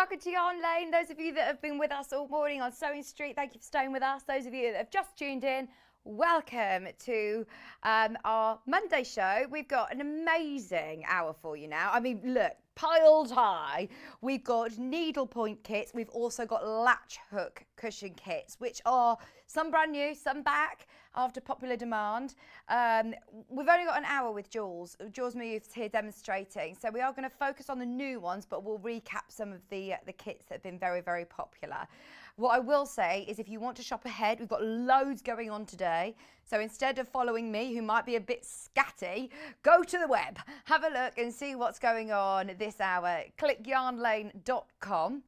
welcome to Yarn Lane. Those of you that have been with us all morning on Sewing Street, thank you for staying with us. Those of you that have just tuned in, welcome to our Monday show. We've got an amazing hour for you now. I mean, look, piled high. We've got needlepoint kits. We've also got latch hook cushion kits, which are some brand new, some back after popular demand. We've only got an hour with Jules. Jules Mayouf's here demonstrating. So we are going to focus on the new ones, but we'll recap some of the kits that have been very, very popular. What I will say is if you want to shop ahead, we've got loads going on today. So instead of following me, who might be a bit scatty, go to the web, have a look and see what's going on this hour. Click yarnlane.com.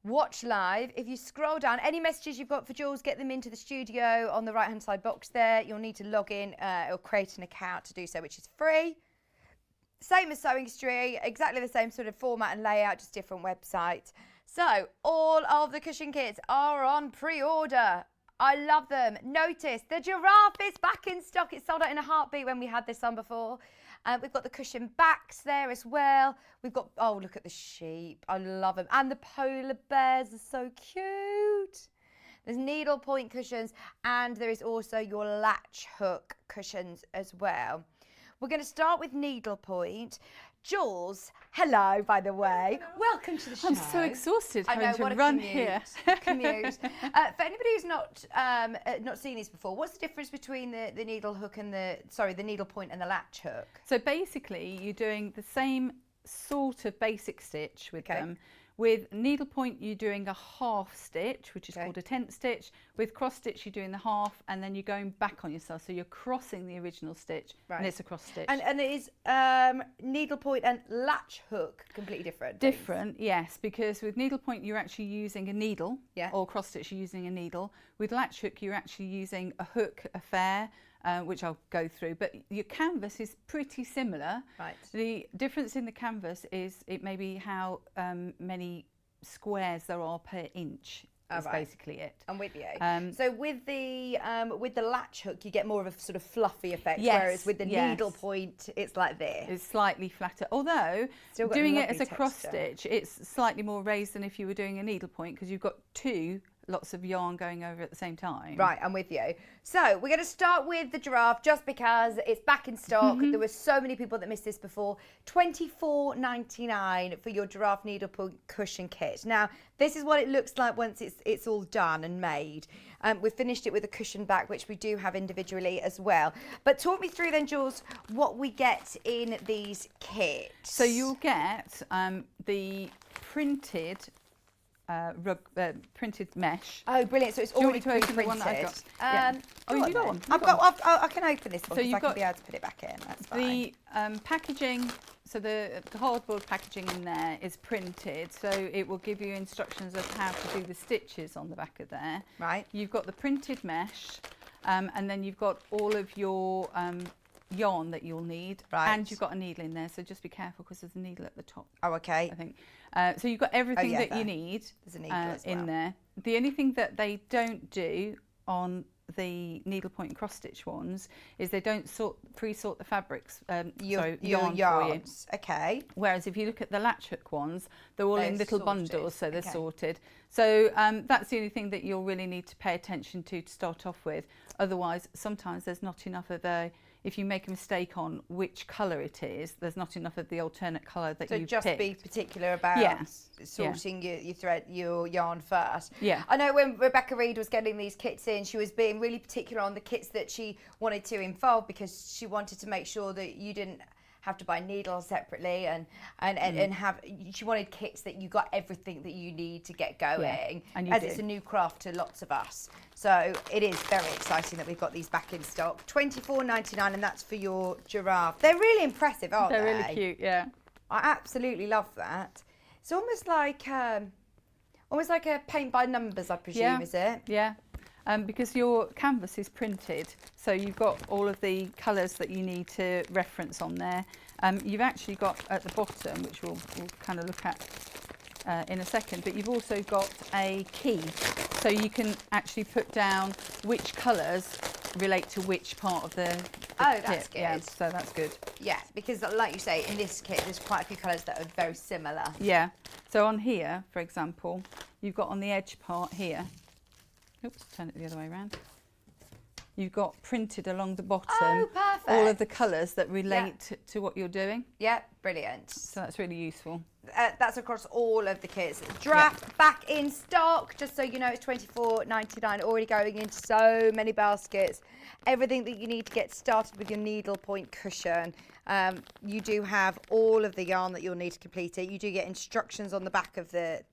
Watch live. If you scroll down, any messages you've got for Jules, get them into the studio on the right-hand side box there. You'll need to log in or create an account to do so, which is free. Same as Sewing Street, exactly the same sort of format and layout, just different website. So all of the cushion kits are on pre-order. I love them. Notice the giraffe is back in stock. It sold out in a heartbeat when we had this on before. We've got the cushion backs there as well. We've got, oh, look at the sheep. I love them. And the polar bears are so cute. There's needlepoint cushions and there is also your latch hook cushions as well. We're going to start with needlepoint. Jules, hello, by the way. Hello. Welcome to the show. I'm so exhausted having to run here. Commute. For anybody who's not seen these before, what's the difference between the needle hook and the needlepoint and the latch hook? So basically, you're doing the same sort of basic stitch with them. With needlepoint, you're doing a half stitch, which is called a tent stitch. With cross stitch, you're doing the half, and then you're going back on yourself. So you're crossing the original stitch, and it's a cross stitch. And it is needlepoint and latch hook completely different? Different, yes, because with needlepoint, you're actually using a needle, or cross stitch, you're using a needle. With latch hook, you're actually using a hook, a fair, which I'll go through, but your canvas is pretty similar. Right. The difference in the canvas is it may be how many squares there are per inch. Is basically it. I'm with you. So with the latch hook, you get more of a sort of fluffy effect, whereas with the needlepoint, it's like this. It's slightly flatter. Although doing it as a cross stitch, it's slightly more raised than if you were doing a needlepoint because you've got lots of yarn going over at the same time. Right, I'm with you. So we're going to start with the giraffe just because it's back in stock. There were so many people that missed this before. $24.99 for your giraffe needlepoint cushion kit. Now, this is what it looks like once it's all done and made. We've finished it with a cushion back, which we do have individually as well. But talk me through then, Jules, what we get in these kits. So you'll get the printed printed mesh. Oh, brilliant! So it's already pre-printed. You got one. I can open this one, so I can be able to put it back in. That's fine. The packaging. So the cardboard packaging in there is printed, so it will give you instructions of how to do the stitches on the back of there. Right. You've got the printed mesh, and then you've got all of your yarn that you'll need, and you've got a needle in there, so just be careful because there's a needle at the top. Oh, okay. I think so you've got everything that you need in there. The only thing that they don't do on the needlepoint cross stitch ones is they don't pre-sort the fabrics, yarn for you. Okay. Whereas if you look at the latch hook ones, they're all in little bundles, so they're sorted. So that's the only thing that you'll really need to pay attention to start off with. Otherwise, sometimes there's not enough of if you make a mistake on which colour it is, there's not enough of the alternate colour that you've picked. So just be particular about sorting your yarn first. Yeah. I know when Rebecca Reed was getting these kits in, she was being really particular on the kits that she wanted to involve because she wanted to make sure that you didn't have to buy needles separately and have, she wanted kits that you got everything that you need to get going, as it's a new craft to lots of us. So it is very exciting that we've got these back in stock. $24.99, and that's for your giraffe. They're really impressive, aren't they? They're really cute, yeah. I absolutely love that. It's almost like a paint by numbers, I presume, is it? Yeah. Because your canvas is printed, so you've got all of the colours that you need to reference on there. You've actually got at the bottom, which we'll kind of look at in a second, but you've also got a key, so you can actually put down which colours relate to which part of the oh, that's kit. good. Yeah, so that's good. Yeah, because like you say, in this kit, there's quite a few colours that are very similar. Yeah. So on here, for example, you've got on the edge part here, oops, turn it the other way around. You've got printed along the bottom all of the colours that relate to what you're doing. Yeah, brilliant. So that's really useful. That's across all of the kits. Draft back in stock, just so you know, it's $24.99, already going into so many baskets. Everything that you need to get started with your needlepoint cushion. You do have all of the yarn that you'll need to complete it. You do get instructions on the back of the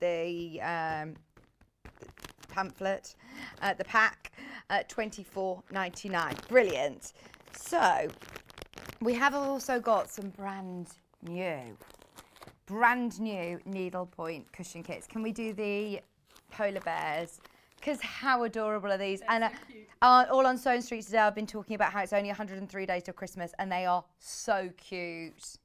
pamphlet, the pack, at $24.99. Brilliant. So we have also got some brand new needlepoint cushion kits. Can we do the polar bears? Because how adorable are these? They're and so cute. all on Sewing Street today, I've been talking about how it's only 103 days till Christmas, and they are so cute.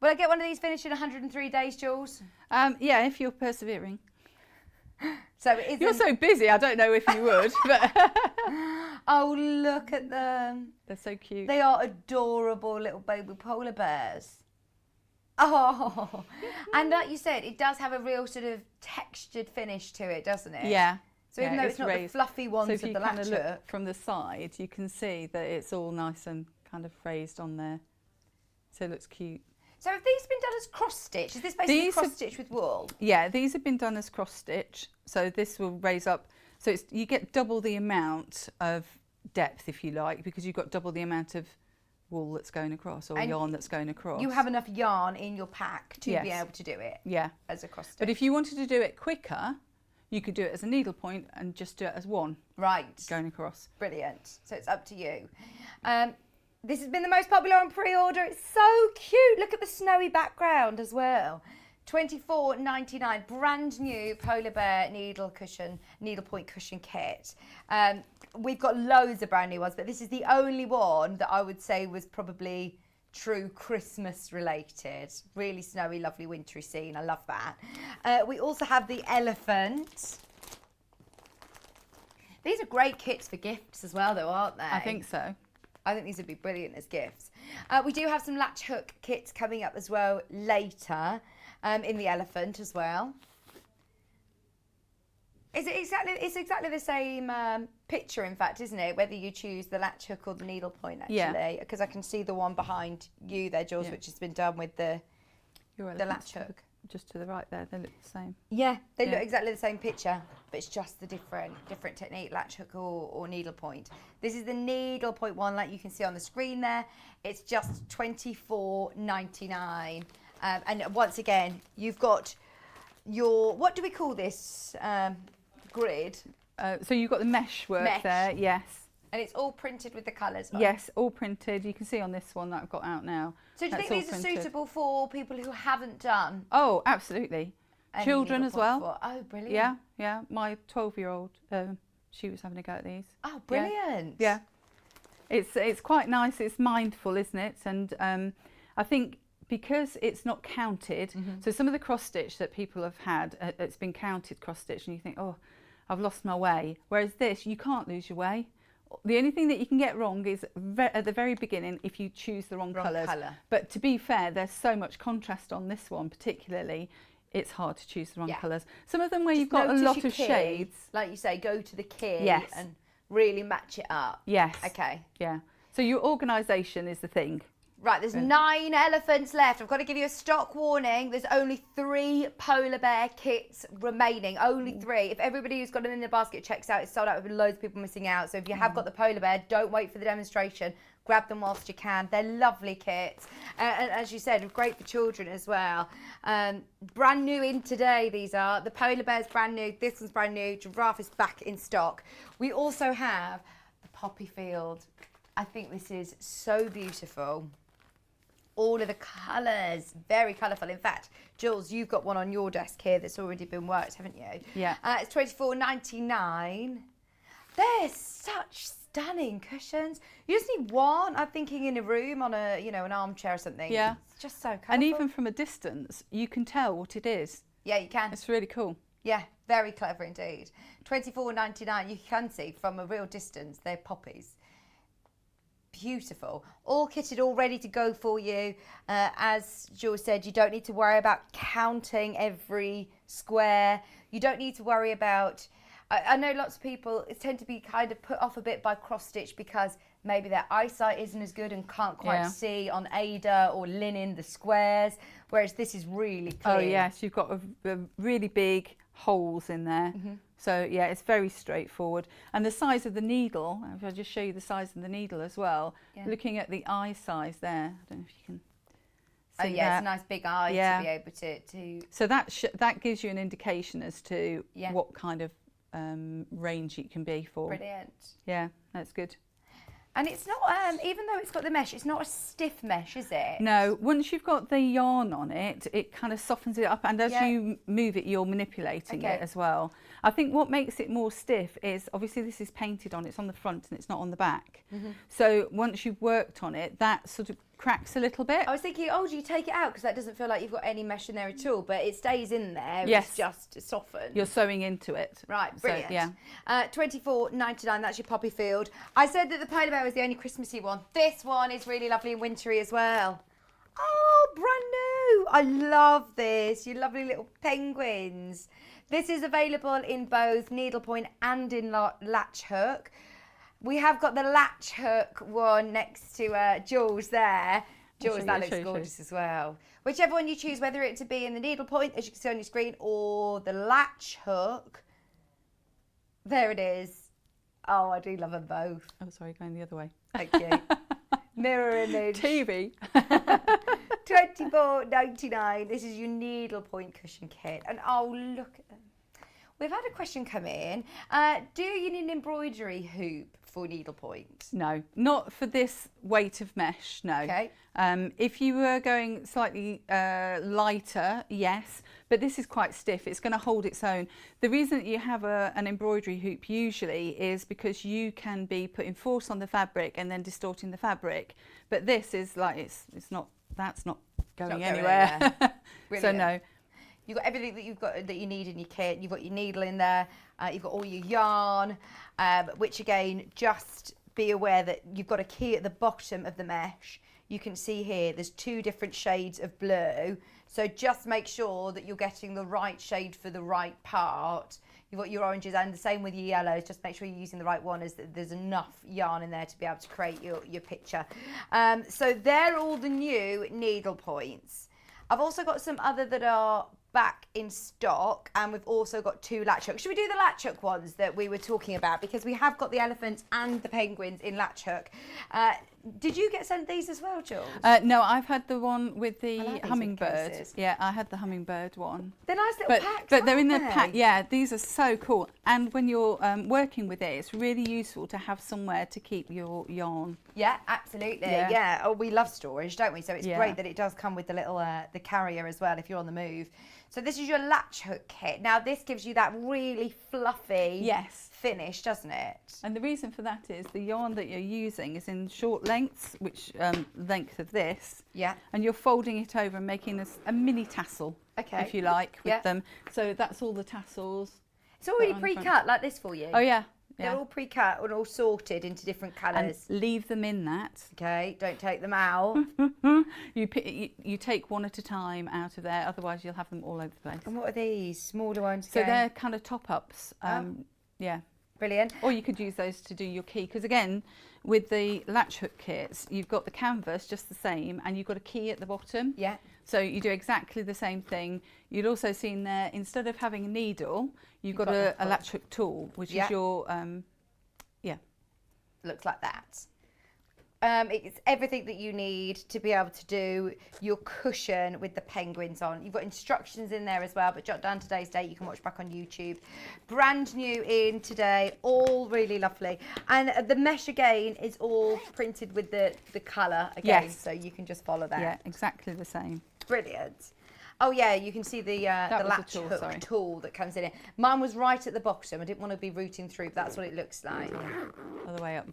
Will I get one of these finished in 103 days, Jules? Yeah, if you're persevering. So it isn't... You're so busy, I don't know if you would. But Oh, look at them. they're so cute. They are adorable little baby polar bears. Oh, and like you said, it does have a real sort of textured finish to it, doesn't it? Yeah. So even though it's not raised. the fluffy ones so if of you the kind Latch of look hook. from the side, you can see that it's all nice and kind of raised on there. So it looks cute. So have these been done as cross stitch? Is this basically These cross stitch with wool? Yeah, these have been done as cross stitch. So this will raise up. So it's, you get double the amount of depth, if you like, because you've got double the amount of wool that's going across, or yarn that's going across. You have enough yarn in your pack to be Yes. able to do it Yeah. as a cross stitch. But if you wanted to do it quicker, you could do it as a needlepoint and just do it as one Right. going across. Brilliant. So it's up to you. This has been the most popular on pre-order. It's so cute. Look at the snowy background as well. $24.99, brand new polar bear needlepoint cushion kit. We've got loads of brand new ones, but this is the only one that I would say was probably true Christmas related. Really snowy, lovely, wintry scene. I love that. We also have the elephant. These are great kits for gifts as well, though, aren't they? I think so. I think these would be brilliant as gifts. We do have some latch hook kits coming up as well later, in the elephant as well. It's exactly the same picture, in fact, isn't it? Whether you choose the latch hook or the needlepoint, actually. Because I can see the one behind you there, Jules, which has been done with the latch hook. Just to the right there, they look the same. Yeah, they look exactly the same picture, but it's just the different technique, latch hook or needlepoint. This is the needlepoint one, like you can see on the screen there. It's just $24.99. And once again, you've got your, what do we call this grid? So you've got the mesh work there, yes. And it's all printed with the colours on. Yes, all printed. You can see on this one that I've got out now. So do you think these are suitable for people who haven't done? Oh, absolutely. Children as well. Before? Oh, brilliant. Yeah, yeah. My 12-year-old, she was having a go at these. Oh, brilliant. Yeah. It's quite nice. It's mindful, isn't it? And I think because it's not counted, so some of the cross stitch that people have had, it's been counted cross stitch, and you think, oh, I've lost my way. Whereas this, you can't lose your way. The only thing that you can get wrong is at the very beginning if you choose the wrong colours. But to be fair, there's so much contrast on this one particularly, it's hard to choose the wrong colours. Some of them where you've got a lot of shades. Like you say, go to the key and really match it up. Yes. Okay. Yeah. So your organisation is the thing. Right, there's 9 elephants left. I've got to give you a stock warning. There's only 3 polar bear kits remaining. Only 3. If everybody who's got them in the basket checks out, it's sold out. With loads of people missing out. So if you have got the polar bear, don't wait for the demonstration. Grab them whilst you can. They're lovely kits. And as you said, great for children as well. Brand new in today, these are. The polar bear's brand new. This one's brand new. Giraffe is back in stock. We also have the poppy field. I think this is so beautiful. All of the colours, very colourful. In fact, Jules, you've got one on your desk here that's already been worked, haven't you? Yeah. It's $24.99. They're such stunning cushions. You just need one, I'm thinking, in a room on a, an armchair or something. Yeah. It's just so colourful. And even from a distance, you can tell what it is. Yeah, you can. It's really cool. Yeah, very clever indeed. $24.99. You can see from a real distance, they're poppies. beautiful. All kitted, all ready to go for you. As Jules said, you don't need to worry about counting every square. You don't need to worry about, I know lots of people tend to be kind of put off a bit by cross stitch because maybe their eyesight isn't as good and can't quite see on Ada or linen the squares, whereas this is really clear. Oh yes, you've got a really big holes in there. So yeah, it's very straightforward. And the size of the needle, if I just show you the size of the needle as well, looking at the eye size there, I don't know if you can see that. It's a nice big eye to be able to... So that gives you an indication as to what kind of range it can be for. Brilliant. Yeah, that's good. And it's not, even though it's got the mesh, it's not a stiff mesh, is it? No, once you've got the yarn on it, it kind of softens it up, and as you move it, you're manipulating it as well. I think what makes it more stiff is, obviously this is painted on, it's on the front and it's not on the back. So once you've worked on it, that sort of cracks a little bit. I was thinking, oh, do you take it out? Because that doesn't feel like you've got any mesh in there at all, but it stays in there. Yes. It's just softened. You're sewing into it. Right, brilliant. So, yeah. $24.99, that's your poppy field. I said that the polar bear was the only Christmassy one. This one is really lovely and wintry as well. Oh, brand new. I love this. You lovely little penguins. This is available in both needlepoint and in latch hook. We have got the latch hook one next to Jules there. Jules, that looks gorgeous as well. Whichever one you choose, whether it to be in the needlepoint, as you can see on your screen, or the latch hook. There it is. Oh, I do love them both. Oh, sorry, going the other way. Thank you. Mirror image. TV. $24.99. This is your needlepoint cushion kit. And oh, look at them. We've had a question come in. Do you need an embroidery hoop for needlepoint? No, not for this weight of mesh, no. Okay. If you were going slightly lighter, yes, but this is quite stiff. It's going to hold its own. The reason that you have an embroidery hoop usually is because you can be putting force on the fabric and then distorting the fabric. But this is like, that's not going anywhere. So no. You've got everything that you need in your kit. You've got your needle in there. You've got all your yarn, which again, just be aware that you've got a key at the bottom of the mesh. You can see here, there's 2 different shades of blue. So just make sure that you're getting the right shade for the right part. You've got your oranges and the same with your yellows. Just make sure you're using the right one, as there's enough yarn in there to be able to create your picture. So they're all the new needle points. I've also got some other that are back in stock, and we've also got 2 latch hooks. Should we do the latch hook ones that we were talking about, because we have got the elephants and the penguins in latch hook. Did you get sent these as well, Jules? No, I've had the one with the hummingbird. Yeah, I had the hummingbird one. They're nice little packs, but they're in the pack. Yeah, these are so cool. And when you're working with it, it's really useful to have somewhere to keep your yarn. Yeah, absolutely. Yeah. Oh, we love storage, don't we? So it's great that it does come with the little the carrier as well if you're on the move. So this is your latch hook kit. Now this gives you that really fluffy finish, doesn't it? And the reason for that is the yarn that you're using is in short lengths, which length of this. Yeah. And you're folding it over and making a mini tassel, if you like, with them. So that's all the tassels. It's already pre-cut like this for you. Oh yeah. They're all pre-cut and all sorted into different colours. And leave them in that. Okay, don't take them out. You take one at a time out of there, otherwise you'll have them all over the place. And what are these smaller ones? So they're kind of top-ups. Yeah. Brilliant. Or you could use those to do your key, because again, with the latch hook kits, you've got the canvas just the same, and you've got a key at the bottom. Yeah. So you do exactly the same thing. You'd also seen there, instead of having a needle, you've got a latch hook tool, which is your, looks like that. It's everything that you need to be able to do your cushion with the penguins on. You've got instructions in there as well, but jot down today's date. You can watch back on YouTube. Brand new in today, all really lovely. And the mesh again is all printed with the colour again, so you can just follow that. Yeah, exactly the same. Brilliant. Oh yeah, you can see the latch hook tool that comes in it. Mine was right at the bottom. I didn't want to be rooting through, but that's what it looks like. All the way up.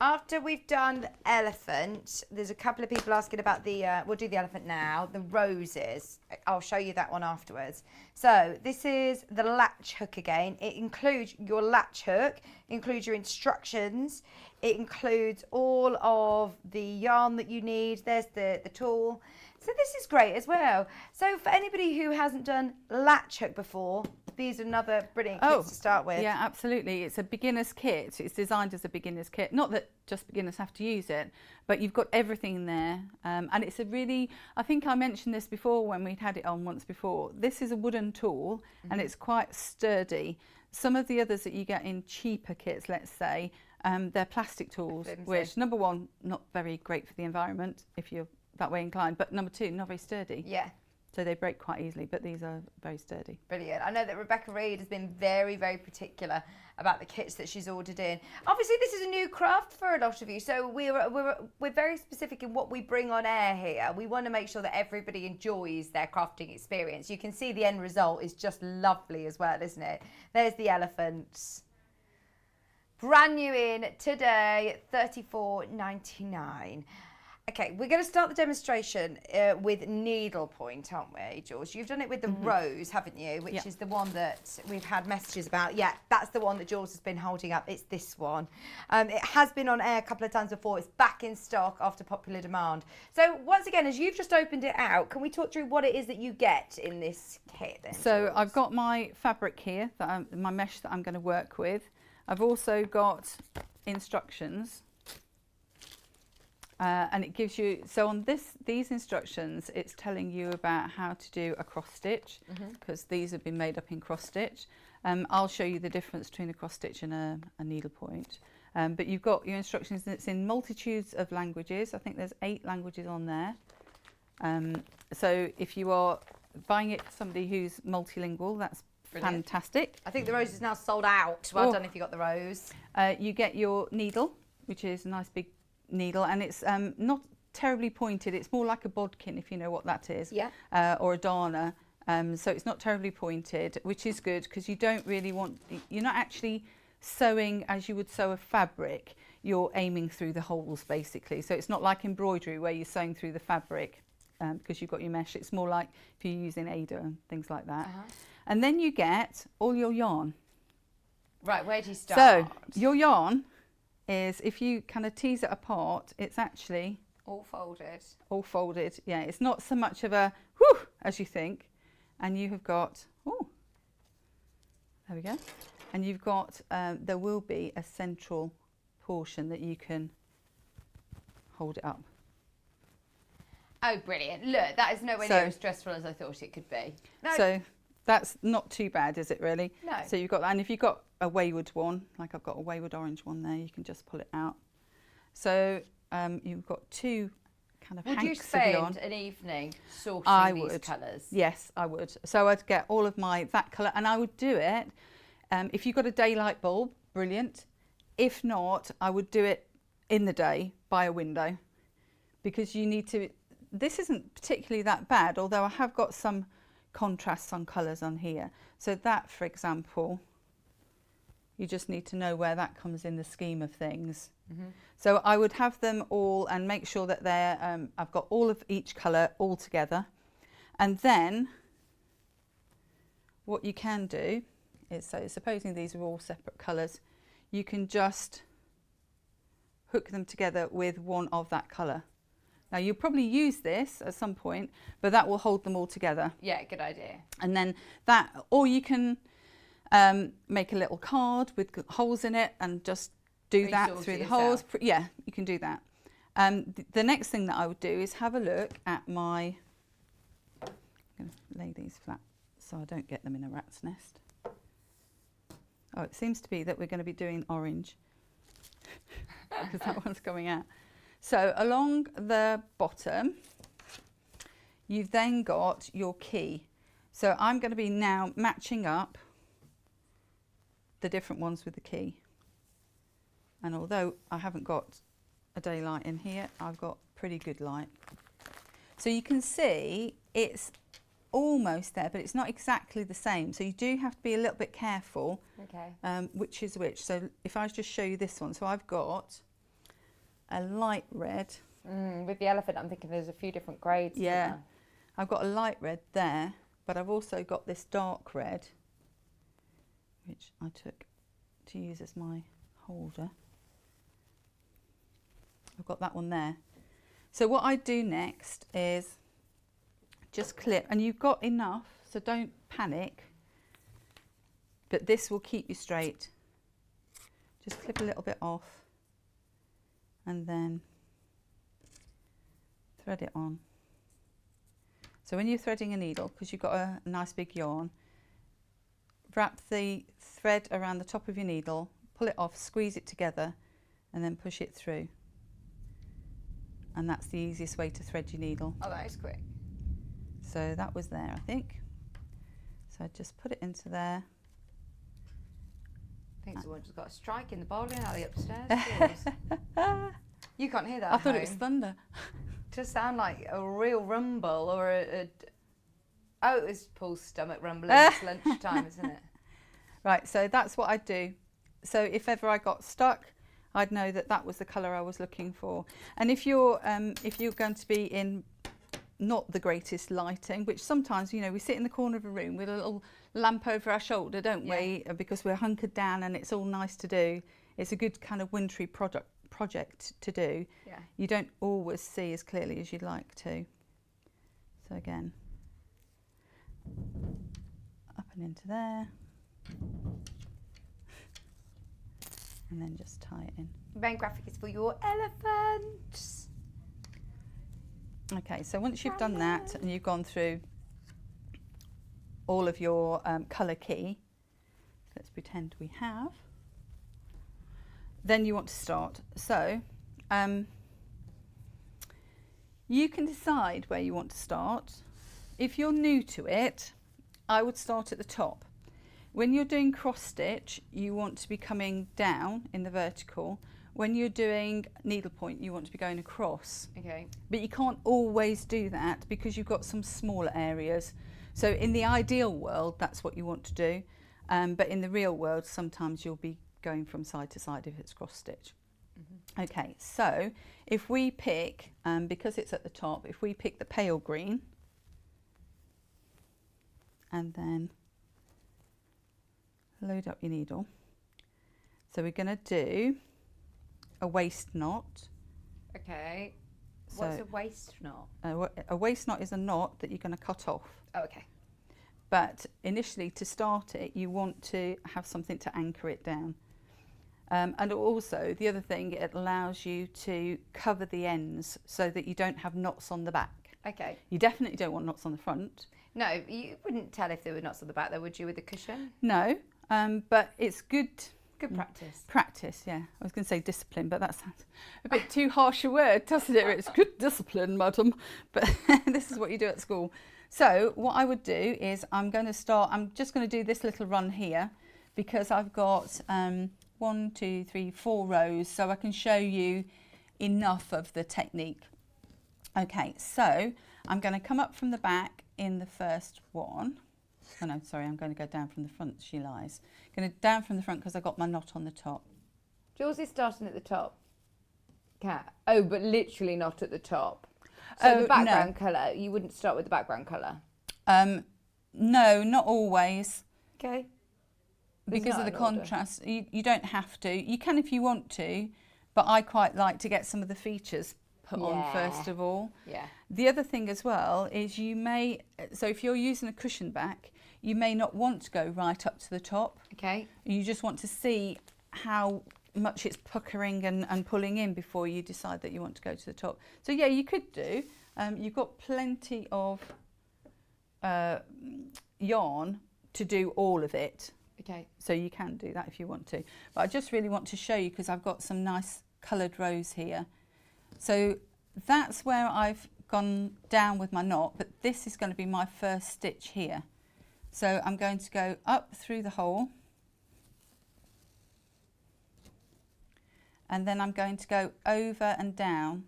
After we've done the elephant, there's a couple of people asking about the, we'll do the elephant now, the roses. I'll show you that one afterwards. So this is the latch hook again. It includes your latch hook. includes your instructions. It includes all of the yarn that you need. There's the tool. So this is great as well. So for anybody who hasn't done latch hook before, these are another brilliant kits to start with. Yeah, absolutely. It's a beginner's kit. It's designed as a beginner's kit. Not that just beginners have to use it, but you've got everything in there. And it's a really, I think I mentioned this before when we'd had it on once before. This is a wooden tool and it's quite sturdy. Some of the others that you get in cheaper kits, let's say, they're plastic tools, which number one, not very great for the environment if you're that way inclined, but number two, not very sturdy. Yeah. So they break quite easily, but these are very sturdy. Brilliant. I know that Rebecca Reid has been very, very particular about the kits that she's ordered in. Obviously, this is a new craft for a lot of you, so we're very specific in what we bring on air here. We want to make sure that everybody enjoys their crafting experience. You can see the end result is just lovely as well, isn't it? There's the elephants. Brand new in today, $34.99. Okay, we're going to start the demonstration with needlepoint, aren't we, Jules? You've done it with the rose, haven't you? Which is the one that we've had messages about. Yeah, that's the one that Jules has been holding up. It's this one. It has been on air a couple of times before. It's back in stock after popular demand. So once again, as you've just opened it out, can we talk through what it is that you get in this kit then, So Jules? I've got my fabric here, my mesh that I'm going to work with. I've also got instructions. And it gives you, so on these instructions, it's telling you about how to do a cross stitch, because these have been made up in cross stitch. I'll show you the difference between a cross stitch and a needlepoint. But you've got your instructions, and it's in multitudes of languages. I think there's 8 languages on there. So if you are buying it for somebody who's multilingual, that's brilliant. Fantastic. I think the rose is now sold out. Well done if you got the rose. You get your needle, which is a nice big needle, and it's not terribly pointed. It's more like a bodkin, if you know what that is, or a darner. So it's not terribly pointed, which is good because you don't really want, you're not actually sewing as you would sew a fabric. You're aiming through the holes basically. So it's not like embroidery where you're sewing through the fabric because you've got your mesh. It's more like if you're using Ada and things like that. And then you get all your yarn. Right, where do you start? So your yarn is, if you kind of tease it apart, it's actually all folded. All folded, yeah. It's not so much of a whoo as you think. And you have got, oh, there we go. And you've got, there will be a central portion that you can hold it up. Oh, brilliant. Look, that is nowhere near as stressful as I thought it could be. No. So that's not too bad, is it really? No. So you've got that, and if you've got a wayward one, like I've got a wayward orange one there, you can just pull it out. So you've got 2 kind of hanks of yarn. Would you spend an evening sorting these colours? Yes, I would. So I'd get all of that colour, and I would do it, if you've got a daylight bulb, brilliant. If not, I would do it in the day by a window, because you need to, this isn't particularly that bad, although I have got some contrasts on colours on here. So that, for example, you just need to know where that comes in the scheme of things. So I would have them all and make sure that they're, I've got all of each colour all together. And then what you can do is, so supposing these are all separate colours, you can just hook them together with one of that colour. Now you'll probably use this at some point, but that will hold them all together. Yeah, good idea. And then that, or you can make a little card with holes in it and just do that through the holes. Yeah, you can do that. The next thing that I would do is have a look at my, I'm going to lay these flat so I don't get them in a rat's nest. Oh, it seems to be that we're going to be doing orange because that one's coming out. So along the bottom, you've then got your key. So I'm going to be now matching up the different ones with the key. And although I haven't got a daylight in here, I've got pretty good light. So you can see it's almost there, but it's not exactly the same. So you do have to be a little bit careful, which is which. So if I just show you this one, so I've got a light red. With the elephant, I'm thinking there's a few different grades. Yeah, I've got a light red there, but I've also got this dark red, which I took to use as my holder. I've got that one there. So what I do next is just clip, and you've got enough, so don't panic, but this will keep you straight. Just clip a little bit off and then thread it on. So when you're threading a needle, because you've got a nice big yarn, wrap the thread around the top of your needle, pull it off, squeeze it together, and then push it through. And that's the easiest way to thread your needle. Oh, that is quick. So that was there, I think. So I just put it into there. I think someone just got a strike in the bowling alley upstairs. You can't hear that. I thought it was thunder. It does sound like a real rumble or oh, it was Paul's stomach rumbling. It's lunchtime, isn't it? Right, so that's what I do. So if ever I got stuck, I'd know that that was the colour I was looking for. And if you're going to be in not the greatest lighting, which sometimes, you know, we sit in the corner of a room with a little lamp over our shoulder, don't we? Because we're hunkered down and it's all nice to do. It's a good kind of wintry project to do. Yeah. You don't always see as clearly as you'd like to. So again, up and into there. And then just tie it in. The main graphic is for your elephants. Okay, so once you've done that and you've gone through all of your colour key, let's pretend we have, then you want to start. So you can decide where you want to start. If you're new to it, I would start at the top. When you're doing cross stitch, you want to be coming down in the vertical. When you're doing needlepoint, you want to be going across. Okay. But you can't always do that because you've got some smaller areas. So in the ideal world, that's what you want to do. But in the real world, sometimes you'll be going from side to side if it's cross stitch. Mm-hmm. Okay, so if we pick, because it's at the top, if we pick the pale green, and then load up your needle. So we're going to do a waist knot. Okay. So what's a waist knot? A waist knot is a knot that you're going to cut off. Oh, okay. But initially, to start it, you want to have something to anchor it down. And also, the other thing, it allows you to cover the ends so that you don't have knots on the back. Okay. You definitely don't want knots on the front. No, you wouldn't tell if there were knots on the back, though, would you, with the cushion? No, but it's good. Good practice. Practice, yeah. I was going to say discipline, but that sounds a bit too harsh a word, doesn't it? It's good discipline, madam. But this is what you do at school. So what I would do is I'm just going to do this little run here because I've got 1, 2, 3, 4 rows, so I can show you enough of the technique. Okay, so I'm going to come up from the back in the first one. Oh no, sorry, I'm going to go down from the front, she lies. Going to down from the front because I've got my knot on the top. Jules is starting at the top. Cat. Oh, but literally not at the top. So the background colour, you wouldn't start with the background colour? No, not always. Okay. Because of the contrast. You don't have to. You can if you want to, but I quite like to get some of the features put on first of all. Yeah. The other thing as well is so if you're using a cushion back, you may not want to go right up to the top. Okay. You just want to see how much it's puckering and pulling in before you decide that you want to go to the top. So yeah, you could do. You've got plenty of yarn to do all of it. Okay. So you can do that if you want to. But I just really want to show you because I've got some nice coloured rows here. So that's where I've gone down with my knot, but this is going to be my first stitch here. So I'm going to go up through the hole, and then I'm going to go over and down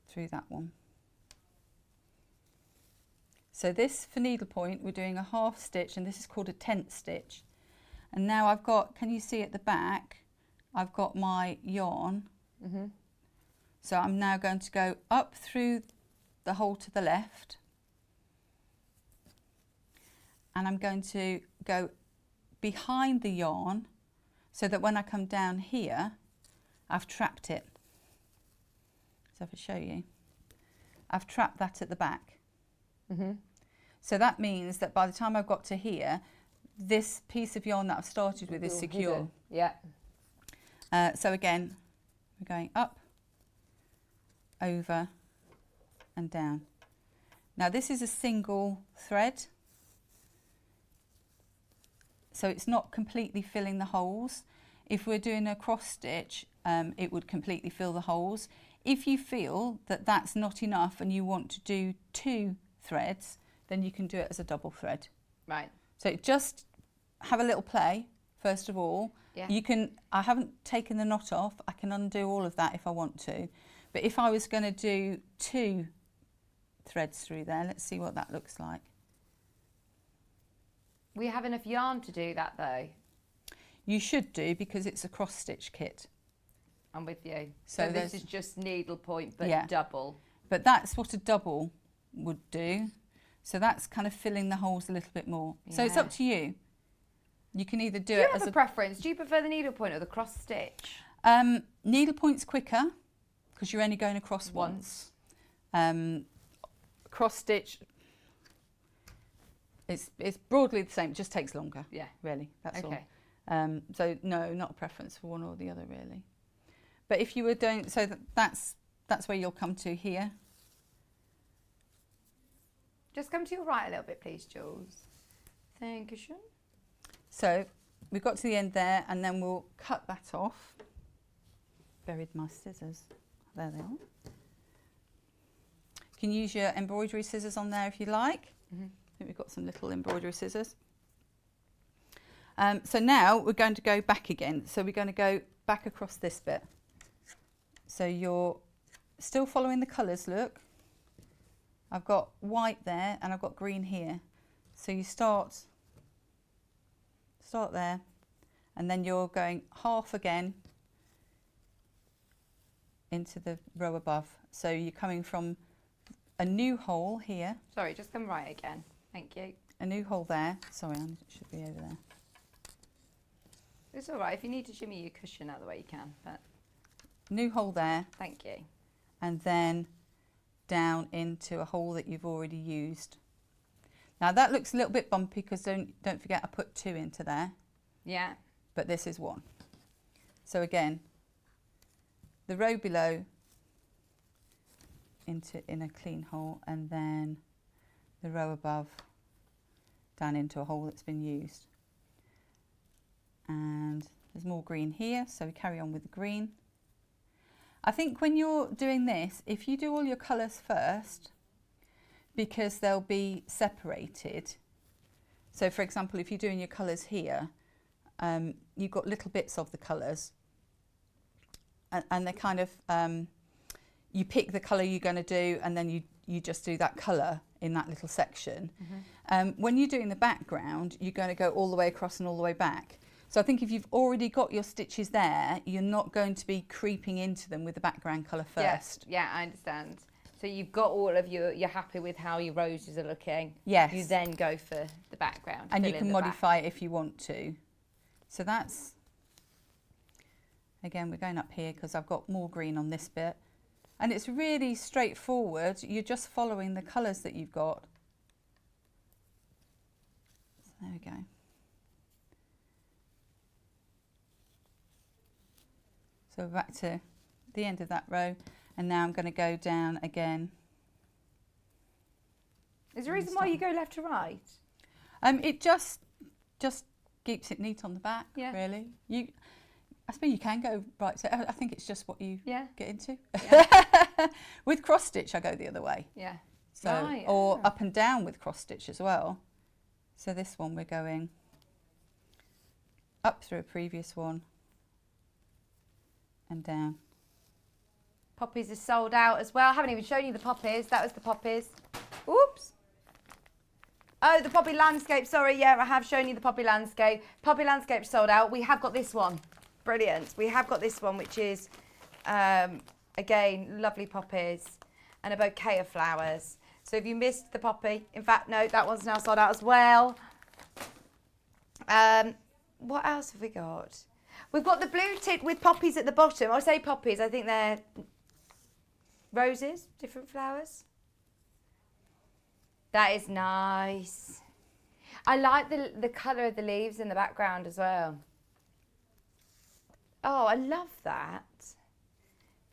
through that one. So this, for needlepoint, we're doing a half stitch, and this is called a tent stitch. And now I've got, can you see at the back, I've got my yarn. Mm-hmm. So I'm now going to go up through the hole to the left, and I'm going to go behind the yarn. so that when I come down here, I've trapped it. So if I show you, I've trapped that at the back. So that means that by the time I've got to here, this piece of yarn that I've started with is secure. Yeah. So again, we're going up, over and down. Now this is a single thread, so it's not completely filling the holes. If we're doing a cross stitch, it would completely fill the holes. If you feel that that's not enough and you want to do 2 threads, then you can do it as a double thread. Right. So just have a little play first of all. Yeah. You can, I haven't taken the knot off, I can undo all of that if I want to. But if I was going to do 2 threads through there, let's see what that looks like. We have enough yarn to do that though. You should do, because it's a cross stitch kit. I'm with you. So this is just needlepoint, but yeah, double. But that's what a double would do. So that's kind of filling the holes a little bit more. Yeah. So it's up to you. You can either do it as a preference. Do you prefer the needlepoint or the cross stitch? Needlepoint's quicker because you're only going across once. Cross stitch, it's broadly the same. It just takes longer. Yeah, really. That's okay. All. So no, not a preference for one or the other really. But if you were doing, so that's where you'll come to here. Just come to your right a little bit, please, Jules. Thank you, Sean. So we've got to the end there, and then we'll cut that off. Buried my scissors. There they are. You can use your embroidery scissors on there if you like. I think we've got some little embroidery scissors. So now we're going to go back again. So we're going to go back across this bit. So you're still following the colours, look. I've got white there and I've got green here. So you start there, and then you're going half again into the row above. So you're coming from a new hole here. Sorry, just come right again. Thank you. A new hole there. Sorry, it should be over there. It's all right. If you need to shimmy your cushion out of the way, you can. But new hole there. Thank you. And then down into a hole that you've already used. Now that looks a little bit bumpy because don't forget I put 2 into there. Yeah. But this is 1. So again, the row below in a clean hole, and then the row above down into a hole that's been used. And there's more green here, so we carry on with the green. I think when you're doing this, if you do all your colours first, because they'll be separated. So for example, if you're doing your colours here, you've got little bits of the colours, and they're kind of, you pick the colour you're going to do, and then you just do that colour in that little section. When you're doing the background, you're going to go all the way across and all the way back. So I think if you've already got your stitches there, you're not going to be creeping into them with the background colour first. Yeah, I understand. So you've got all of you're happy with how your roses are looking. Yes. You then go for the background. And you can modify it if you want to. So that's, again, we're going up here because I've got more green on this bit. And it's really straightforward. You're just following the colours that you've got. So there we go. So we're back to the end of that row, and now I'm going to go down again. Is there a reason why you go left to right? It just keeps it neat on the back, really. I suppose you can go right to, I think it's just what you get into. Yeah. With cross stitch, I go the other way. Yeah. So, right, or up and down with cross stitch as well. So this one we're going up through a previous one and down. Poppies are sold out as well. I haven't even shown you the poppies. That was the poppies. Oops. Oh, the poppy landscape. Sorry, yeah, I have shown you the poppy landscape. Poppy landscape sold out. We have got this one. Brilliant. We have got this one, which is, again, lovely poppies and a bouquet of flowers. So if you missed the poppy, in fact, no, that one's now sold out as well. What else have we got? We've got the blue tint with poppies at the bottom. I say poppies, I think they're roses, different flowers. That is nice. I like the colour of the leaves in the background as well. Oh, I love that.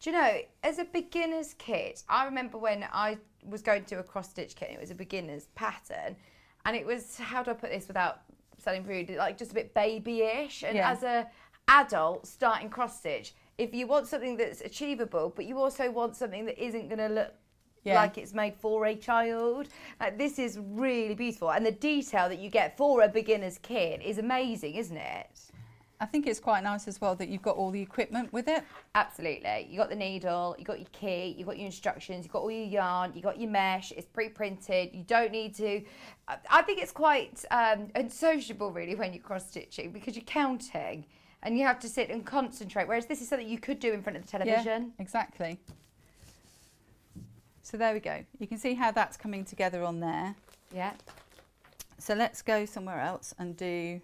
Do you know, as a beginner's kit, I remember when I was going to do a cross-stitch kit, it was a beginner's pattern, and it was, how do I put this without sounding rude, like just a bit babyish, and as a adult starting cross-stitch, if you want something that's achievable, but you also want something that isn't going to look like it's made for a child, like this is really beautiful, and the detail that you get for a beginner's kit is amazing, isn't it? I think it's quite nice as well that you've got all the equipment with it. Absolutely. You got the needle, you got your key, you got your instructions, you got all your yarn, you got your mesh, it's pre-printed, you don't need to... I think it's quite unsociable really when you're cross-stitching because you're counting and you have to sit and concentrate, whereas this is something you could do in front of the television. Yeah, exactly. So there we go. You can see how that's coming together on there. Yeah. So let's go somewhere else and do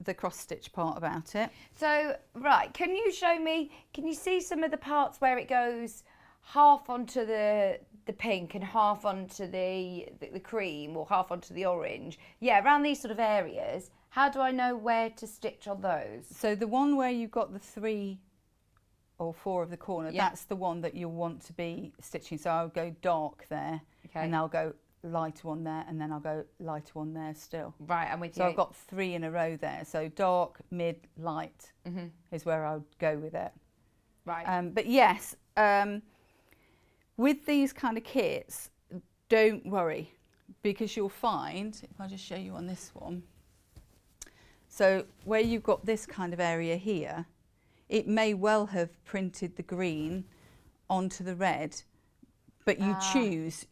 the cross stitch part about it. So, right, can you show me, can you see some of the parts where it goes half onto the pink and half onto the cream or half onto the orange? Yeah, around these sort of areas. How do I know where to stitch on those? So the one where you've got the 3 or 4 of the corner, that's the one that you'll want to be stitching. So I'll go dark there, and I'll go lighter one there, and then I'll go lighter one there still. Right, I'm with you. So I've got 3 in a row there. So dark, mid, light is where I would go with it. Right. But yes, with these kind of kits, don't worry, because you'll find, if I just show you on this one, so where you've got this kind of area here, it may well have printed the green onto the red, but you choose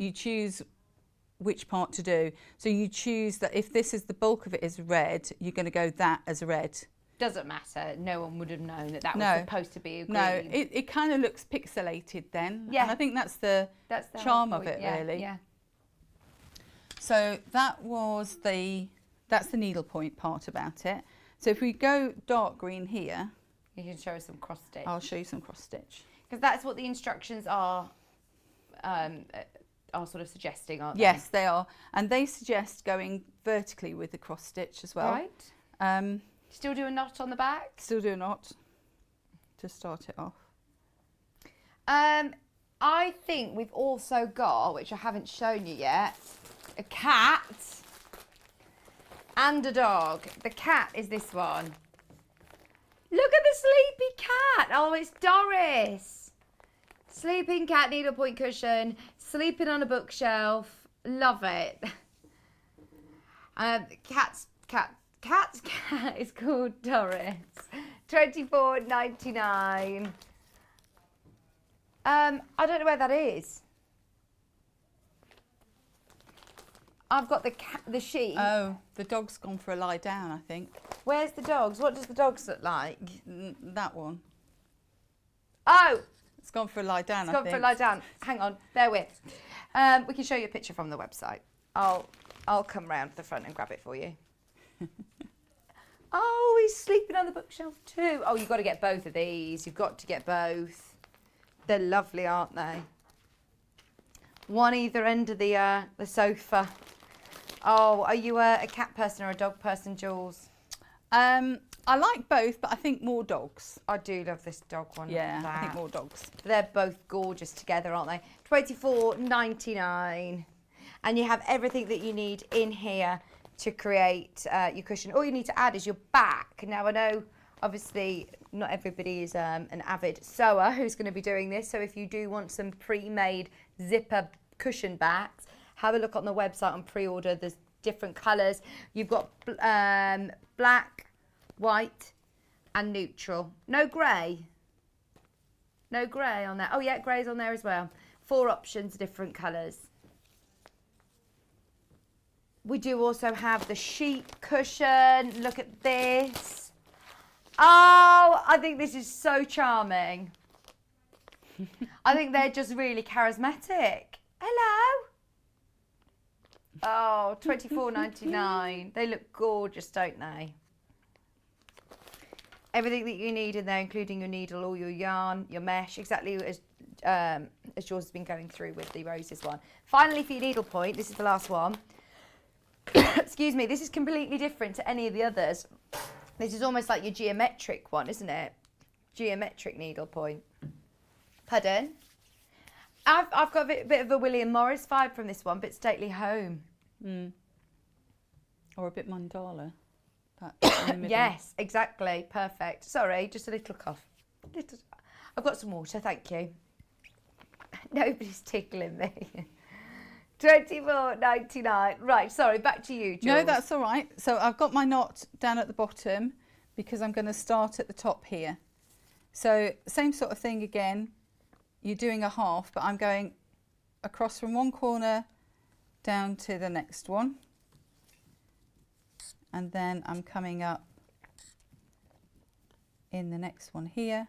which part to do. So you choose that if this is the bulk of it is red, you're going to go that as red. Doesn't matter. No one would have known that was supposed to be a green. No, it kind of looks pixelated then. Yeah. And I think that's the charm of it, really. Yeah. So that's the needlepoint part about it. So if we go dark green here, you can show us some cross stitch. I'll show you some cross stitch. Because that's what the instructions are sort of suggesting, aren't they? Yes, they are. And they suggest going vertically with the cross stitch as well. Right. Still do a knot on the back? Still do a knot to start it off. I think we've also got, which I haven't shown you yet, a cat and a dog. The cat is this one. Look at the sleepy cat. Oh, it's Doris. Sleeping cat, needlepoint cushion, sleeping on a bookshelf. Love it. Cat's cat is called Doris. $24.99. I don't know where that is. I've got the sheep. Oh, the dog's gone for a lie down, I think. Where's the dogs? What does the dogs look like? That one. Oh! It's gone for a lie down, I think. It's gone for a lie down. Hang on, bear with. We can show you a picture from the website. I'll come round to the front and grab it for you. Oh, he's sleeping on the bookshelf too. Oh, you've got to get both of these. You've got to get both. They're lovely, aren't they? One either end of the sofa. Oh, are you a cat person or a dog person, Jules? I like both, but I think more dogs. I do love this dog one. Yeah, I think more dogs. They're both gorgeous together, aren't they? $24.99. And you have everything that you need in here to create your cushion. All you need to add is your back. Now, I know, obviously, not everybody is an avid sewer who's going to be doing this. So if you do want some pre-made zipper cushion backs, have a look on the website and pre-order. There's different colours. You've got black, white and neutral. No grey. No grey on there. Oh yeah, grey's on there as well. 4 options, different colours. We do also have the sheep cushion. Look at this. Oh, I think this is so charming. I think they're just really charismatic. Hello. Oh, $24.99. They look gorgeous, don't they? everything that you need in there, including your needle, all your yarn, your mesh, exactly as Jules has been going through with the roses one. Finally, for your needlepoint, this is the last one. Excuse me, this is completely different to any of the others. This is almost like your geometric one, isn't it? Geometric needlepoint. Pardon? I've got a bit of a William Morris vibe from this one, but stately home. Or a bit mandala. Yes, exactly. Perfect. Sorry, just a little cough. I've got some water, thank you. Nobody's tickling me. £24.99. Right, sorry, back to you, Jules. No, that's all right. So I've got my knot down at the bottom because I'm going to start at the top here. So same sort of thing again. You're doing a half, but I'm going across from one corner down to the next one. And then I'm coming up in the next one here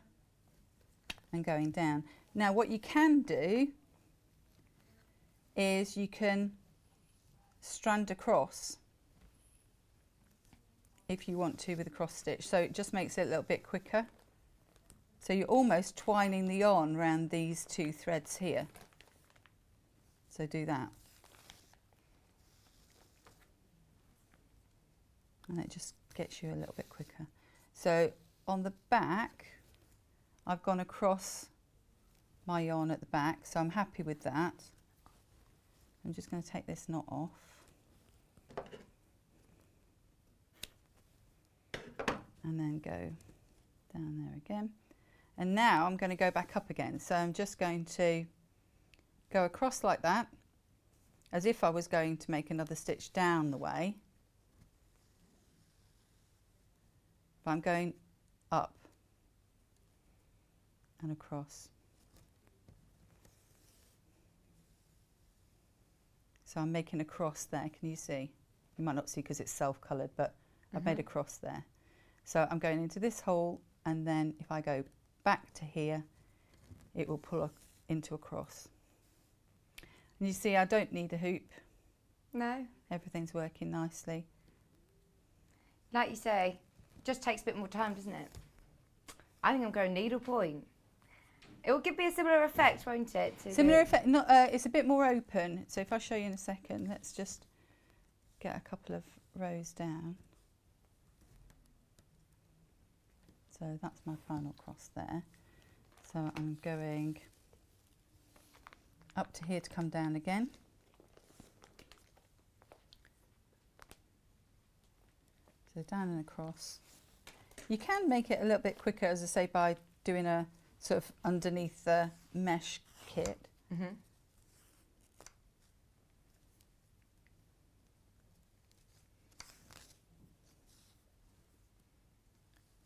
and going down. Now what you can do is you can strand across if you want to with a cross stitch, so it just makes it a little bit quicker. So you're almost twining the yarn around these two threads here. So do that. And it just gets you a little bit quicker. So on the back, I've gone across my yarn at the back, so I'm happy with that. I'm just going to take this knot off. And then go down there again. And now I'm going to go back up again. So I'm just going to go across like that, as if I was going to make another stitch down the way. But I'm going up and across. So I'm making a cross there, can you see? You might not see because it's self-coloured, but I've made a cross there. So I'm going into this hole, and then if I go back to here, it will pull into a cross. And you see I don't need a hoop. No. Everything's working nicely. Like you say, just takes a bit more time, doesn't it? I think I'm going needlepoint. It will give me a similar effect, won't it? Similar effect. Not, it's a bit more open. So if I show you in a second, let's just get a couple of rows down. So that's my final cross there. So I'm going up to here to come down again. So down and across. You can make it a little bit quicker, as I say, by doing a sort of underneath the mesh kit.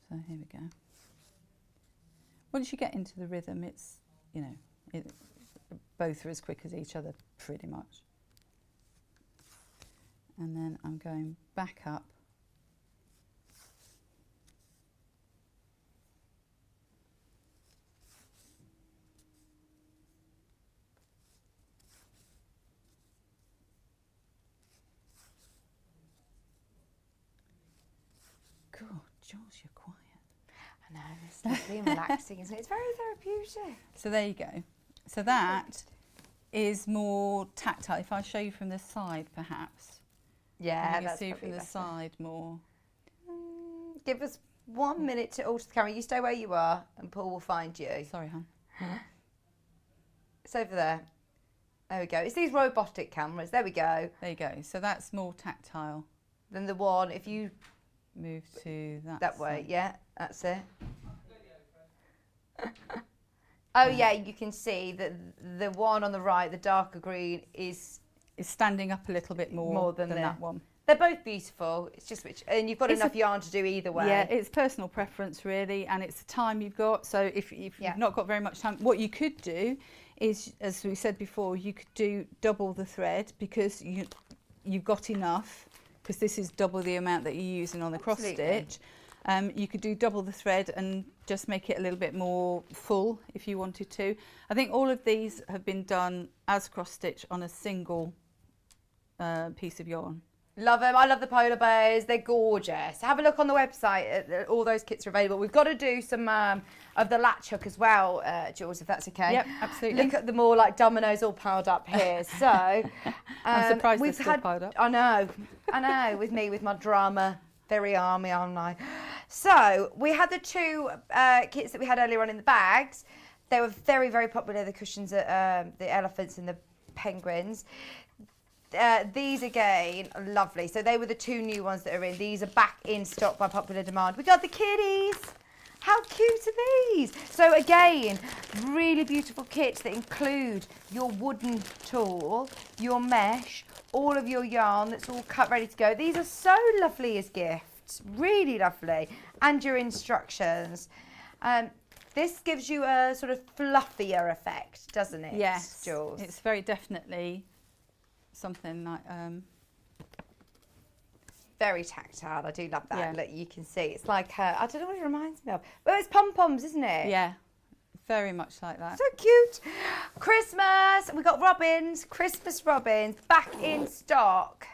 So here we go. Once you get into the rhythm, it's, you know, both are as quick as each other pretty much. And then I'm going back up. God, Jules, you're quiet. I know, it's lovely and relaxing, isn't it? It's very therapeutic. So there you go. So that is more tactile. If I show you from the side, perhaps. Yeah, you that's can see probably from the better. side more. Give us 1 minute to alter the camera. You stay where you are, and Paul will find you. Sorry, hon. It's over there. There we go. It's these robotic cameras. There we go. There you go. So that's more tactile. Then the one, if you Move to that way, yeah, that's it. Oh yeah, you can see that the one on the right, the darker green, is standing up a little bit more than that one. They're both beautiful. It's just which, and you've got enough yarn to do either way. Yeah, it's personal preference really, and it's the time you've got. So if you've not got very much time, what you could do is, as we said before, you could do double the thread because you've got enough. Because this is double the amount that you're using on the cross stitch. You could do double the thread and just make it a little bit more full if you wanted to. I think all of these have been done as cross stitch on a single piece of yarn. Love them. I love the polar bears. They're gorgeous. Have a look on the website. All those kits are available. We've got to do some of the latch hook as well, Jules, if that's okay. Yep, absolutely. Look at them all like dominoes all piled up here. So I'm surprised they're still piled up. I know. With my drama, very army, aren't I? So we had the two kits that we had earlier on in the bags. They were very, very popular. The cushions, the elephants and the penguins. These again are lovely. So they were the two new ones that are in. These are back in stock by popular demand. We got the kitties. How cute are these? So again, really beautiful kits that include your wooden tool, your mesh, all of your yarn that's all cut ready to go. These are so lovely as gifts, really lovely. And your instructions. This gives you a sort of fluffier effect, doesn't it? Yes, Jules? it's very definitely something like very tactile. I do love that. Yeah. Look, you can see it's like I don't know what it reminds me of. Well, it's pom-poms, isn't it? Yeah, very much like that. So cute. Christmas. We got robins, Christmas robins back in stock.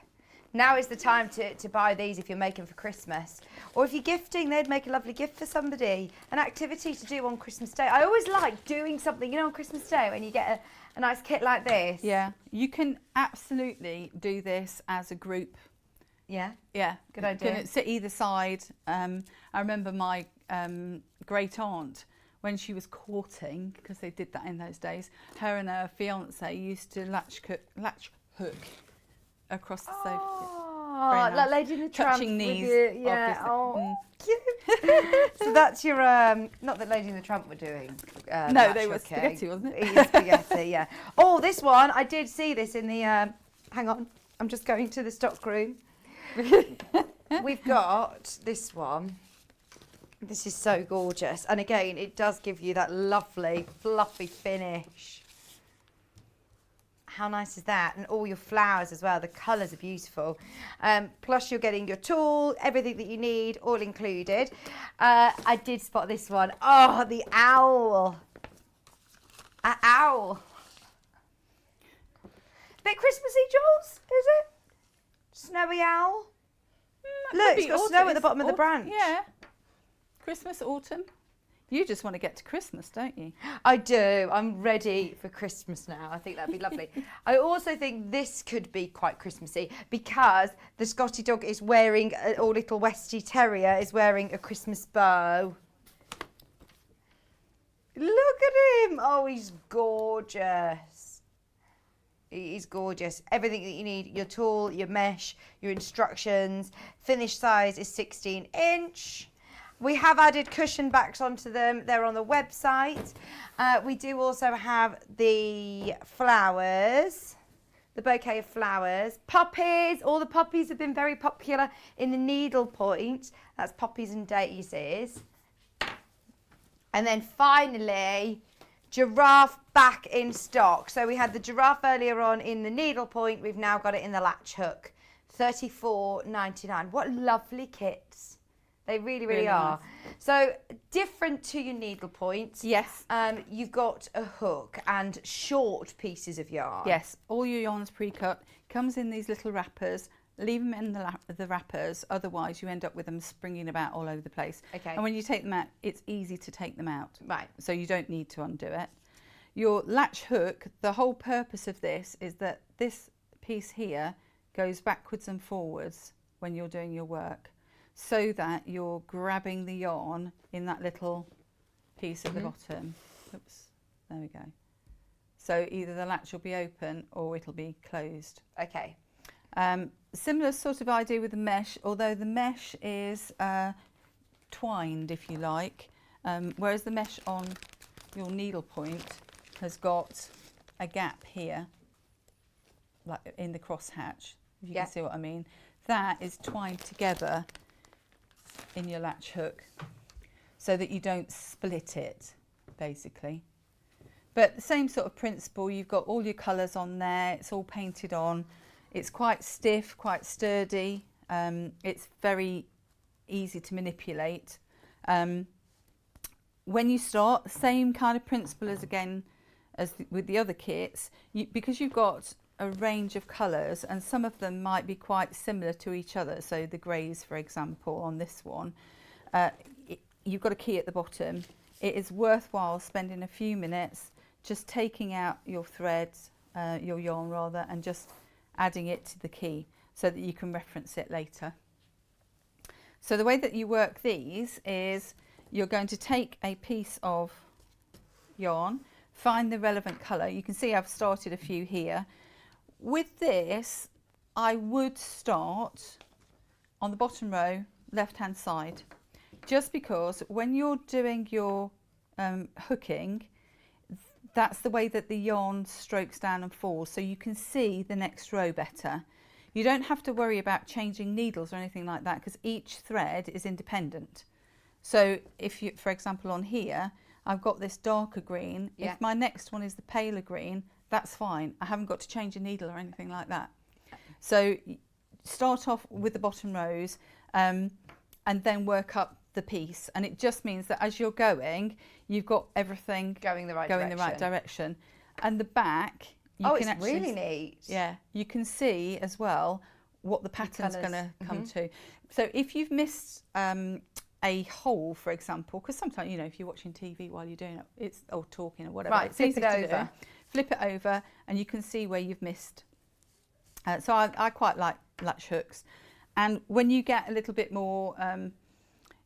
Now is the time to buy these if you're making for Christmas. Or if you're gifting, they'd make a lovely gift for somebody. An activity to do on Christmas Day. I always like doing something, on Christmas Day when you get a nice kit like this. Yeah, you can absolutely do this as a group. Yeah? Yeah. Good idea. You can sit either side. I remember my great aunt, when she was courting, because they did that in those days, her and her fiance used to latch hook across the sofa. Oh, like Lady in the Tramp. Touching knees. Yeah. Obviously. Oh, cute. So that's your, not that Lady in the Tramp were doing. No, they were spaghetti, wasn't it? It is spaghetti, yeah. Oh, this one, I did see this in the, hang on, I'm just going to the stock room. We've got this one. This is so gorgeous. And again, it does give you that lovely, fluffy finish. How nice is that? And all your flowers as well. The colours are beautiful. Plus you're getting your tool, everything that you need, all included. I did spot this one. Oh, the owl. An owl. Bit Christmassy, Jules, is it? Snowy owl. Look, it's got snow at the bottom of the branch. Yeah. Christmas, autumn. You just want to get to Christmas, don't you? I do. I'm ready for Christmas now. I think that'd be lovely. I also think this could be quite Christmassy because the Scotty dog is wearing, or little Westie Terrier is wearing a Christmas bow. Look at him. Oh, he's gorgeous. He's gorgeous. Everything that you need, your tool, your mesh, your instructions. Finished size is 16-inch. We have added cushion backs onto them. They're on the website. We do also have the flowers, the bouquet of flowers. Poppies. All the poppies have been very popular in the Needlepoint. That's poppies and daisies. And then finally, giraffe back in stock. So we had the giraffe earlier on in the Needlepoint. We've now got it in the latch hook. $34.99. What lovely kits. They really, really are. Nice. So different to your needlepoint. Yes. You've got a hook and short pieces of yarn. Yes. All your yarn's pre-cut. Comes in these little wrappers. Leave them in the wrappers. Otherwise, you end up with them springing about all over the place. Okay. And when you take them out, it's easy to take them out. Right. So you don't need to undo it. Your latch hook, the whole purpose of this is that this piece here goes backwards and forwards when you're doing your work, so that you're grabbing the yarn in that little piece at the bottom. Oops, there we go. So either the latch will be open or it'll be closed. Okay. Similar sort of idea with the mesh, although the mesh is twined, if you like, whereas the mesh on your needlepoint has got a gap here, like in the crosshatch, if you can see what I mean. That is twined together in your latch hook so that you don't split it, basically. But the same sort of principle, you've got all your colours on there, it's all painted on, it's quite stiff, quite sturdy, it's very easy to manipulate. When you start, same kind of principle as again as with the other kits, because you've got a range of colours, and some of them might be quite similar to each other. So the greys, for example, on this one, you've got a key at the bottom. It is worthwhile spending a few minutes just taking out your threads, your yarn rather, and just adding it to the key so that you can reference it later. So the way that you work these is you're going to take a piece of yarn, find the relevant colour. You can see I've started a few here. With this, I would start on the bottom row, left hand side, just because when you're doing your hooking, that's the way that the yarn strokes down and falls, so you can see the next row better. You don't have to worry about changing needles or anything like that, because each thread is independent. So if you, for example, on here, I've got this darker green. Yeah. If my next one is the paler green, that's fine. I haven't got to change a needle or anything like that. So start off with the bottom rows and then work up the piece. And it just means that as you're going, you've got everything going the right direction. And the back, you can actually, really neat. Yeah, you can see as well what the pattern's going to come to. So if you've missed a hole, for example, because sometimes, you know, if you're watching TV while you're doing it, or talking or whatever, right, it's easy to do. Flip it over and you can see where you've missed. So I quite like latch hooks, and when you get a little bit more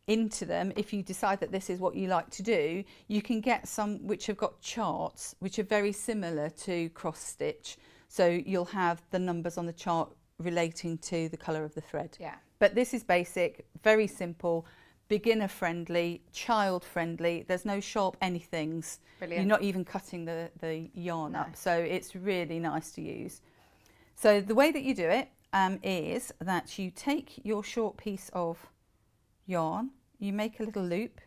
into them, if you decide that this is what you like to do, you can get some which have got charts which are very similar to cross stitch, so you'll have the numbers on the chart relating to the colour of the thread. Yeah. But this is basic, very simple, beginner friendly, child friendly. There's no sharp anythings. Brilliant. You're not even cutting the yarn up, so it's really nice to use. So the way that you do it is that you take your short piece of yarn, you make a little loop,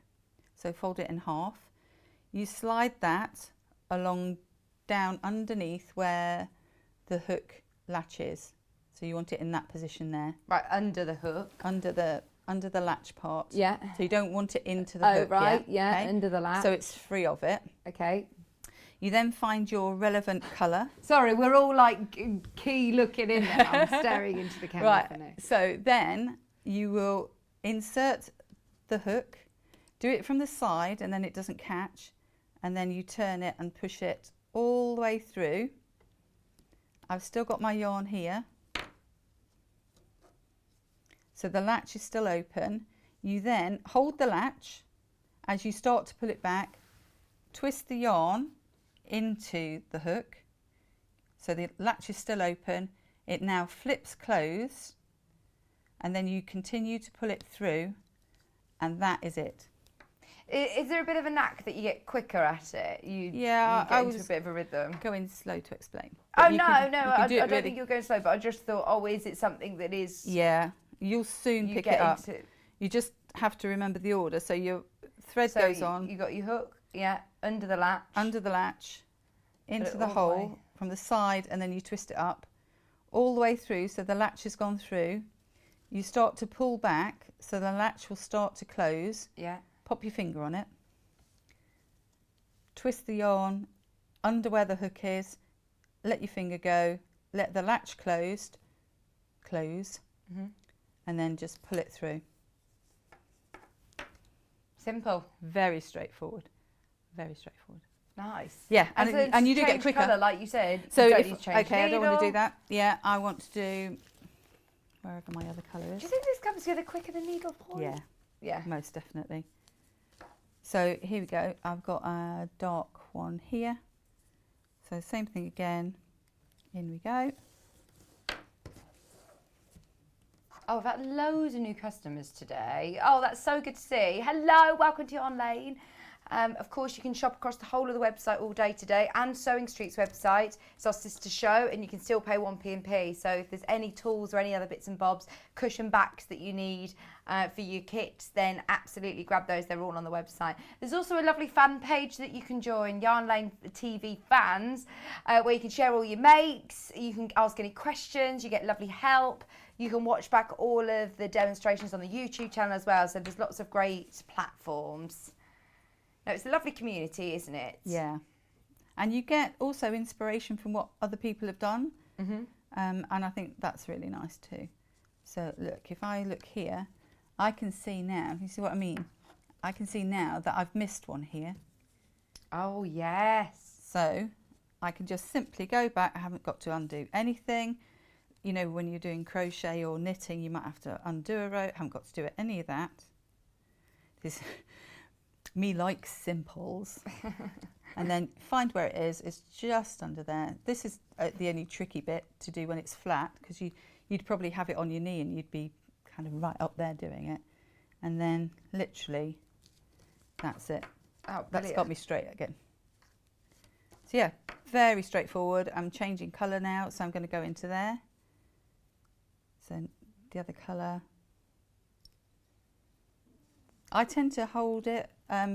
so fold it in half, you slide that along down underneath where the hook latch is. So you want it in that position there. Right, under the hook. Under the latch part. Yeah. So you don't want it into the hook. Oh, right, yet, yeah, okay? under the latch. So it's free of it. Okay. You then find your relevant colour. Sorry, we're all like key looking in there. I'm staring into the camera. Right, for now. so then you will insert the hook, do it from the side and then it doesn't catch, and then you turn it and push it all the way through. I've still got my yarn here. So the latch is still open. You then hold the latch as you start to pull it back, twist the yarn into the hook. So the latch is still open. It now flips closed, and then you continue to pull it through, and that is it. Is there a bit of a knack that you get quicker at it? You get into a bit of a rhythm. Going slow to explain. Oh no, I don't think you're going slow, but I just thought, oh, is it something that is? Yeah, you'll soon pick it up. You just have to remember the order. So your thread goes on. You got your hook, yeah, under the latch. Under the latch, into the hole from the side, and then you twist it up all the way through. So the latch has gone through. You start to pull back, so the latch will start to close. Yeah. Pop your finger on it. Twist the yarn under where the hook is. Let your finger go. Let the latch close, and then just pull it through. Simple. Very straightforward. Very straightforward. Nice. Yeah, and you do get quicker. Colour, like you said. So you I don't want to do that. Yeah, I want to do wherever my other colour is. Do you think this comes together quicker than needlepoint? Yeah. Yeah. Most definitely. So here we go. I've got a dark one here. So same thing again. In we go. Oh, we've had loads of new customers today. Oh, that's so good to see. Hello, welcome to Yarn Lane. Of course, you can shop across the whole of the website all day today, and Sewing Street's website. It's our sister show, and you can still pay 1p&p. So if there's any tools or any other bits and bobs, cushion backs that you need for your kits, then absolutely grab those. They're all on the website. There's also a lovely fan page that you can join, Yarn Lane TV Fans, where you can share all your makes, you can ask any questions, you get lovely help. You can watch back all of the demonstrations on the YouTube channel as well. So there's lots of great platforms. No, it's a lovely community, isn't it? Yeah. And you get also inspiration from what other people have done. And I think that's really nice too. So look, if I look here, I can see now, you see what I mean? I can see now that I've missed one here. Oh, yes. So I can just simply go back. I haven't got to undo anything. You know, when you're doing crochet or knitting, you might have to undo a row. I haven't got to do any of that. This me likes simples. And then find where it is. It's just under there. This is the only tricky bit to do when it's flat, because you'd probably have it on your knee and you'd be kind of right up there doing it. And then literally, that's it. Oh, that's got me straight again. So yeah, very straightforward. I'm changing colour now, so I'm going to go into there. So the other colour. I tend to hold it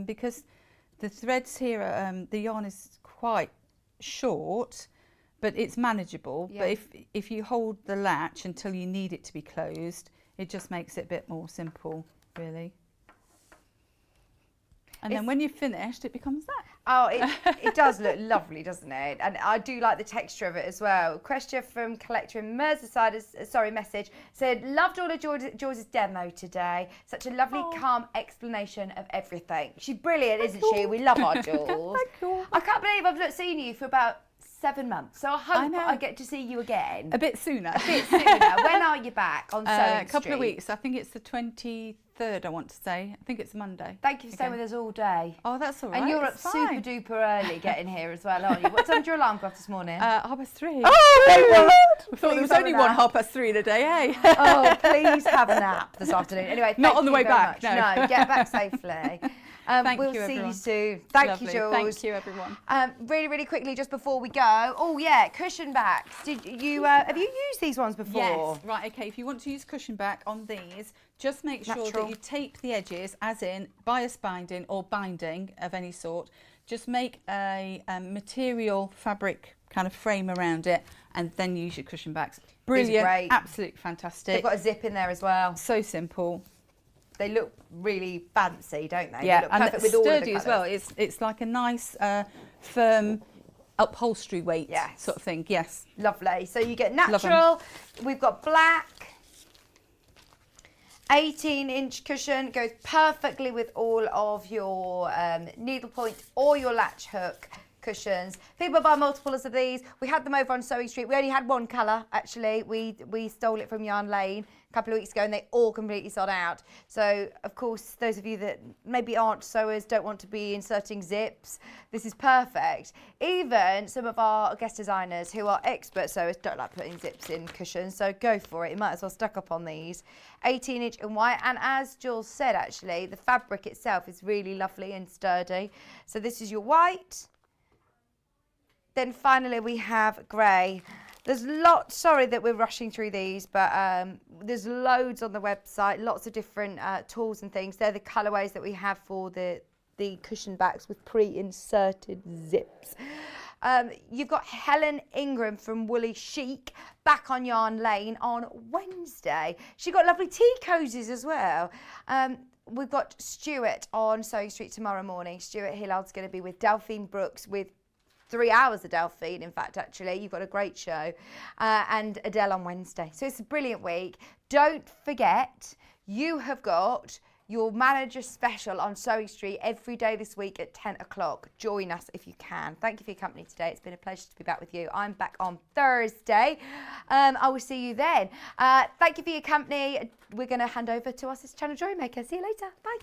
because the threads here, the yarn is quite short, but it's manageable. Yeah. But if you hold the latch until you need it to be closed, it just makes it a bit more simple, really. And then when you've finished, it becomes that. Oh, it does look lovely, doesn't it? And I do like the texture of it as well. Question from Collector in Merseyside, message, said, loved all of Jules' demo today. Such a lovely, calm explanation of everything. She's brilliant, isn't she? We love our Jules. I can't believe I've not seen you for about 7 months. So I hope I get to see you again. A bit sooner. When are you back on Sewing Street? A couple of weeks. I think it's the 23rd, I want to say. I think it's Monday. Thank you for staying with us all day. Oh, that's all right. And you're up super duper early getting here as well, aren't you? What time's your alarm go off this morning? 3:30. Oh, my God! I thought there was only one 3:30 in a day, eh? Oh, please have a nap this afternoon. Anyway, not on the way back. No, get back safely. We'll see you soon. Thank you, Jules. Thank you, everyone. Really, really quickly, just before we go. Oh yeah, cushion backs. Did you have you used these ones before? Yes. Right. Okay. If you want to use cushion back on these, just make sure that you tape the edges, as in bias binding or binding of any sort. Just make a material fabric kind of frame around it, and then use your cushion backs. Brilliant. Great. Absolutely fantastic. They've got a zip in there as well. So simple. They look really fancy, don't they? Yeah, they look and perfect with all sturdy of the as well. It's like a nice, firm upholstery weight sort of thing. Yes. Lovely. So you get natural. We've got black. 18-inch cushion, goes perfectly with all of your needlepoint or your latch hook cushions. People buy multiples of these. We had them over on Sewing Street. We only had one colour, actually. We stole it from Yarn Lane a couple of weeks ago, and they all completely sold out. So, of course, those of you that maybe aren't sewers, don't want to be inserting zips, this is perfect. Even some of our guest designers who are expert sewers don't like putting zips in cushions, so go for it. You might as well stuck up on these. 18-inch in white, and as Jules said, actually, the fabric itself is really lovely and sturdy. So this is your white. Then finally we have grey. There's lots, sorry that we're rushing through these, but there's loads on the website, lots of different tools and things. They're the colourways that we have for the cushion backs with pre-inserted zips. You've got Helen Ingram from Woolly Chic back on Yarn Lane on Wednesday. She got lovely tea cozies as well. We've got Stuart on Sewing Street tomorrow morning. Stuart Hillard's going to be with Delphine Brooks with 3 hours of Delphine, in fact, actually. You've got a great show. And Adele on Wednesday. So it's a brilliant week. Don't forget, you have got your manager special on Sewing Street every day this week at 10 o'clock. Join us if you can. Thank you for your company today. It's been a pleasure to be back with you. I'm back on Thursday. I will see you then. Thank you for your company. We're going to hand over to us as Channel Joy Maker. See you later. Bye.